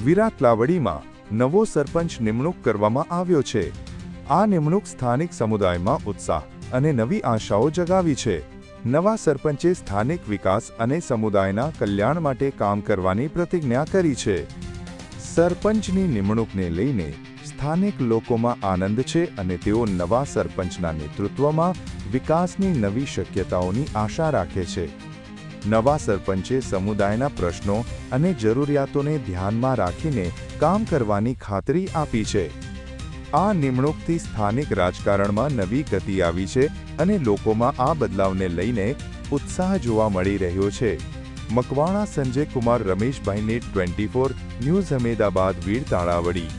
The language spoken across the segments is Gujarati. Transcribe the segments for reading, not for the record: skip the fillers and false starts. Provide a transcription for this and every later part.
વિરાટલાવડીમાં નવો સરપંચ નિમણૂક કરવામાં આવ્યો છે। આ નિમણૂક સ્થાનિક સમુદાયમાં ઉત્સાહ અને નવી આશાઓ જગાવી છે। નવા સરપંચે સ્થાનિક વિકાસ અને સમુદાયના કલ્યાણ માટે કામ કરવાની પ્રતિજ્ઞા કરી છે। સરપંચની નિમણૂકને લઈને સ્થાનિક લોકોમાં આનંદ છે અને તેઓ નવા સરપંચના નેતૃત્વમાં વિકાસની નવી શક્યતાઓની આશા રાખે છે। નવા સરપંચે સમુદાયના પ્રશ્નો અને જરૂરિયાતોને ધ્યાનમાં રાખીને કામ કરવાની ખાતરી આપી છે। આ નિમણૂકથી સ્થાનિક રાજકારણમાં નવી ગતિ આવી છે અને લોકોમાં આ બદલાવને લઈને ઉત્સાહ જોવા મળી રહ્યો છે। મકવાણા સંજય કુમાર રમેશભાઈ નેટ 24 ન્યૂઝ અહેમદાબાદ વીર તાળાવડી।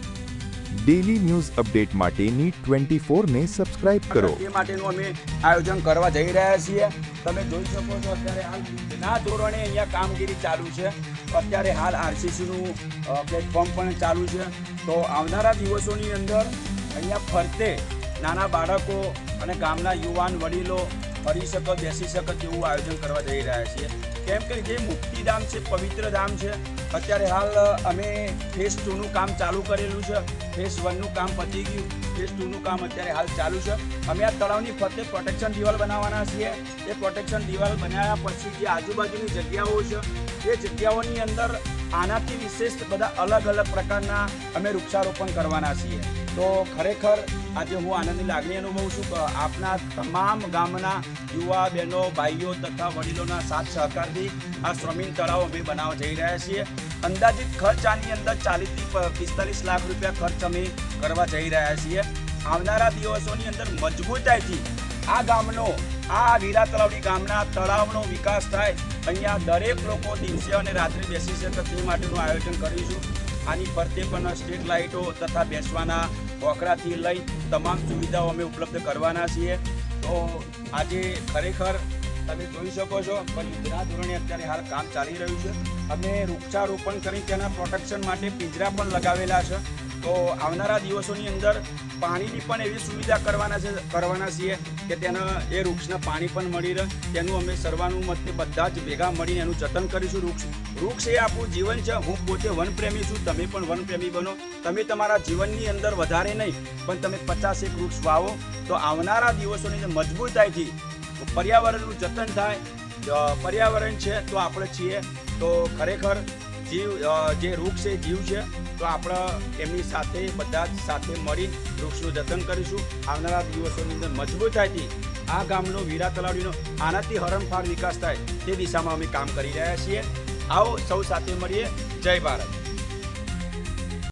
ડેલી ન્યૂઝ અપડેટ માટે નીટ 24 ને સબસ્ક્રાઇબ કરો। એ માટેનું અમે આયોજન કરવા જઈ રહ્યા છીએ। તમે જોઈ શકો છો અત્યારે હાલ ના ધોરણે અહીંયા કામગીરી ચાલુ છે। અત્યારે હાલ આરસીસીનું પ્લેટફોર્મ પણ ચાલુ છે। તો આવનારા દિવસોની અંદર અહીંયા ફરતે નાના બાળકો અને ગામના યુવાન વડીલો ફરી શકે બેસી શકે તેવું આયોજન કરવા જઈ રહ્યા છીએ। કેમ કે જે મુક્તિધામ છે, પવિત્ર ધામ છે, અત્યારે હાલ અમે ફેઝ 2નું કામ ચાલુ કરેલું છે। ફેઝ 1નું કામ પતી ગયું, ફેઝ 2નું કામ અત્યારે હાલ ચાલુ છે। અમે આ તળાવની ફરતે પ્રોટેક્શન દિવાલ બનાવવાના છીએ। એ પ્રોટેક્શન દિવાલ બનાવ્યા પછી જે આજુબાજુની જગ્યાઓ છે એ જગ્યાઓની અંદર આનાથી વિશેષ બધા અલગ અલગ પ્રકારના અમે વૃક્ષારોપણ કરવાના છીએ। તો ખરેખર આજે હું આનંદની લાગણી અનુભવું છું કે આપના તમામ ગામના યુવા બહેનો, ભાઈઓ તથા વડીલોના સાથ સહકારથી આ સ્વિમિંગ તળાવ અમે બનાવવા જઈ રહ્યા છીએ। અંદાજિત ખર્ચ આની અંદર 40 થી 45 લાખ રૂપિયા ખર્ચ અમે કરવા જઈ રહ્યા છીએ। આવનારા દિવસોની અંદર મજબૂતાઈથી આ ગામનો, આ વીરા તળાવડી ગામના તળાવનો વિકાસ થાય, અહીંયા દરેક લોકો દિવસે અને રાત્રે બેસી શકે તે માટેનું આયોજન કરીશું। આની ફરતે પણ સ્ટ્રીટ લાઇટો તથા બેસવાના વોકરાથી લઈ તમામ સુવિધાઓ અમે ઉપલબ્ધ કરવાના છીએ। તો આજે ખરેખર તમે જોઈ શકો છો પણ યુદ્ધના ધોરણે અત્યારે હાલ કામ ચાલી રહ્યું છે। અમે વૃક્ષારોપણ કરી તેના પ્રોટેક્શન માટે પિંજરા પણ લગાવેલા છે। તો આવનારા દિવસોની અંદર પાણીની પણ એવી સુવિધા કરવાના છીએ કે તેને એ વૃક્ષને પાણી પણ મળી રહે, તેનું અમે સર્વાનુમતે બધા જ ભેગા મળીને એનું જતન કરીશું। વૃક્ષ એ આપણું જીવન છે। હું પોતે વનપ્રેમી છું, તમે પણ વનપ્રેમી બનો। તમે તમારા જીવનની અંદર વધારે નહીં પણ તમે 50 એક વૃક્ષ વાવો તો આવનારા દિવસોની અંદર મજબૂતાઈથી પર્યાવરણનું જતન થાય। પર્યાવરણ છે તો આપણે છીએ। તો ખરેખર જીવ, જે વૃક્ષ એ જીવ છે, તો આપણે એમની સાથે બધા જ સાથે મળી વૃક્ષનું જતન કરીશું। આવનારા દિવસોની અંદર મજબૂતાઈથી આ ગામનો, વીરા તળાવડીનો આનાથી હરણફાળ વિકાસ થાય તે દિશામાં અમે કામ કરી રહ્યા છીએ। આવો સૌ સાથે મળીએ। જય ભારત।